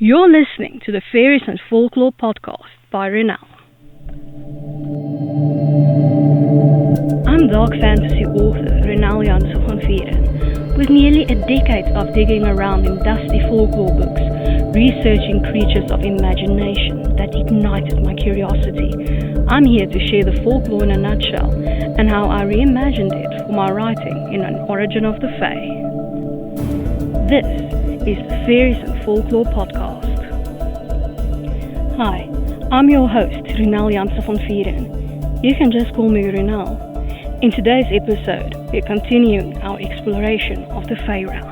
You're listening to the Faeries and Folklore podcast by Ronel. I'm dark fantasy author Ronel Janse van Vuuren. With nearly a decade of digging around in dusty folklore books, researching creatures of imagination that ignited my curiosity, I'm here to share the folklore in a nutshell and how I reimagined it for my writing in An Origin of the Fae. This is the Faeries and Folklore podcast. Hi, I'm your host, Ronel Janse van Vuuren. You can just call me Ronel. In today's episode, we're continuing our exploration of the Faerie.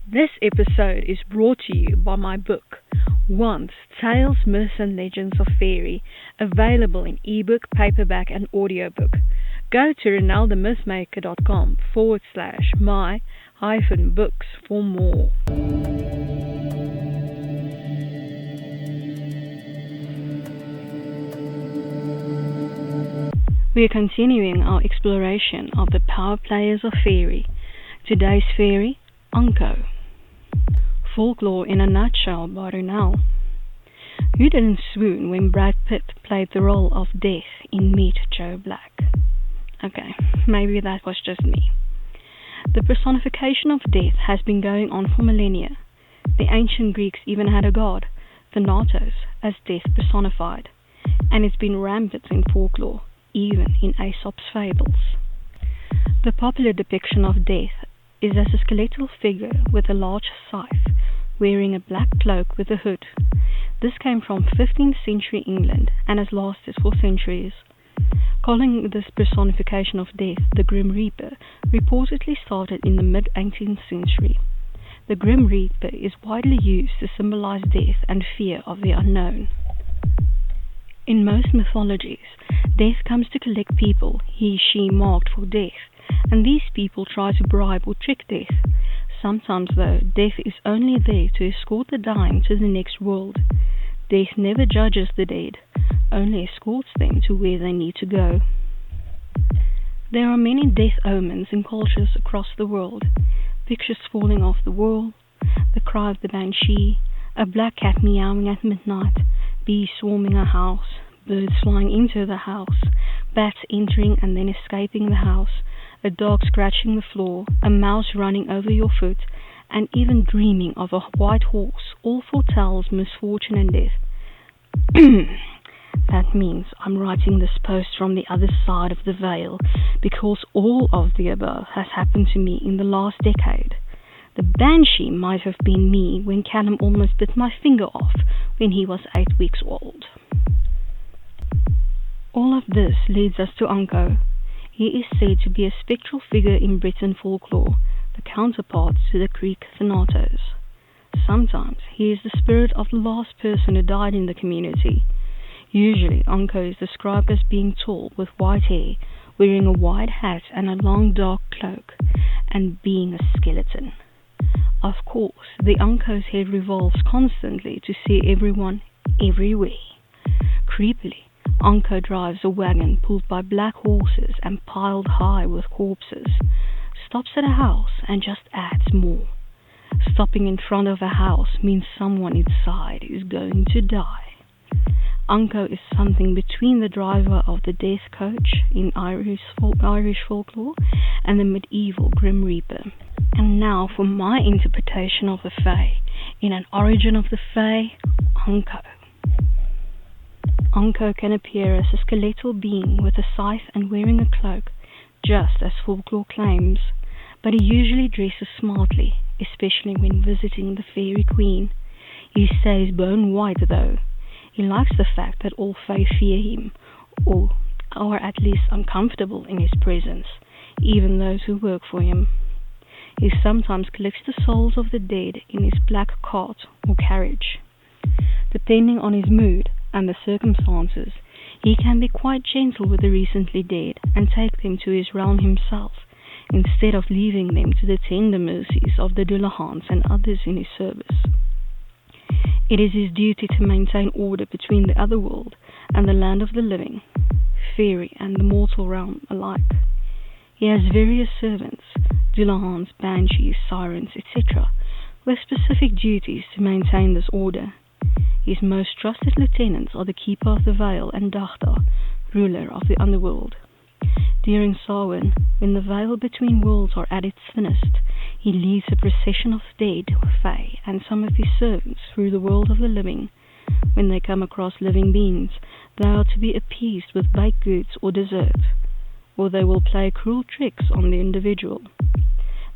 This episode is brought to you by my book, Once, Tales, Myths and Legends of Faerie, available in ebook, paperback and audiobook. Go to ronelthemythmaker.com/my-books for more. We are continuing our exploration of the power players of Faerie. Today's Faerie, Ankou. Folklore in a nutshell by Ronel. Who didn't swoon when Brad Pitt played the role of Death in Meet Joe Black? Okay, maybe that was just me. The personification of death has been going on for millennia. The ancient Greeks even had a god, Thanatos, as death personified, and it's been rampant in folklore, even in Aesop's fables. The popular depiction of death is as a skeletal figure with a large scythe, wearing a black cloak with a hood. This came from 15th century England and has lasted for centuries. Calling this personification of death the Grim Reaper reportedly started in the mid-18th century. The Grim Reaper is widely used to symbolize death and fear of the unknown. In most mythologies, death comes to collect people he/she marked for death, and these people try to bribe or trick death. Sometimes, though, death is only there to escort the dying to the next world. Death never judges the dead, only escorts them to where they need to go. There are many death omens in cultures across the world. Pictures falling off the wall, the cry of the banshee, a black cat meowing at midnight, bees swarming a house, birds flying into the house, bats entering and then escaping the house, a dog scratching the floor, a mouse running over your foot, and even dreaming of a white horse, all foretells misfortune and death. That means I'm writing this post from the other side of the veil, because all of the above has happened to me in the last decade. The banshee might have been me when Callum almost bit my finger off when he was 8 weeks old. All of this leads us to Ankou. He is said to be a spectral figure in Breton folklore, the counterpart to the Greek Thanatos. Sometimes he is the spirit of the last person who died in the community. Usually Ankou is described as being tall with white hair, wearing a wide hat and a long dark cloak, and being a skeleton. Of course, the Ankou's head revolves constantly to see everyone, everywhere. Creepily, Ankou drives a wagon pulled by black horses and piled high with corpses, stops at a house and just adds more. Stopping in front of a house means someone inside is going to die. Ankou is something between the driver of the death coach in Irish folklore and the medieval Grim Reaper. And now for my interpretation of the Fae in An Origin of the Fae, Ankou. Ankou can appear as a skeletal being with a scythe and wearing a cloak, just as folklore claims, but he usually dresses smartly, especially when visiting the Fairy Queen. He stays bone white though. He likes the fact that all Fae fear him, or are at least uncomfortable in his presence, even those who work for him. He sometimes collects the souls of the dead in his black cart or carriage. Depending on his mood and the circumstances, he can be quite gentle with the recently dead and take them to his realm himself, instead of leaving them to the tender mercies of the Dullahans and others in his service. It is his duty to maintain order between the otherworld and the land of the living, Faerie and the mortal realm alike. He has various servants, Dullahans, banshees, sirens, etc., with specific duties to maintain this order. His most trusted lieutenants are the Keeper of the Veil and Dachta, ruler of the underworld. During Samhain, when the veil between worlds are at its thinnest, he leads a procession of dead, Fae, and some of his servants through the world of the living. When they come across living beings, they are to be appeased with baked goods or dessert, or they will play cruel tricks on the individual.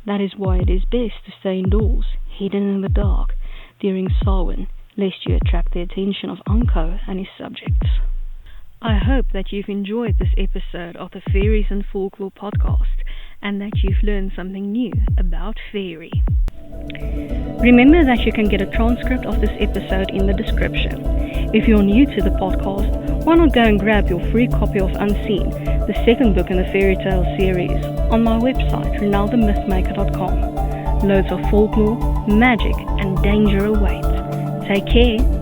That is why it is best to stay indoors, hidden in the dark, during Samhain, lest you attract the attention of Ankou and his subjects. I hope that you've enjoyed this episode of the Faeries and Folklore podcast, and that you've learned something new about Faerie. Remember that you can get a transcript of this episode in the description. If you're new to the podcast, why not go and grab your free copy of Unseen, the second book in the fairy tale series, on my website, ronelthemythmaker.com. Loads of folklore, magic, and danger await. Take care.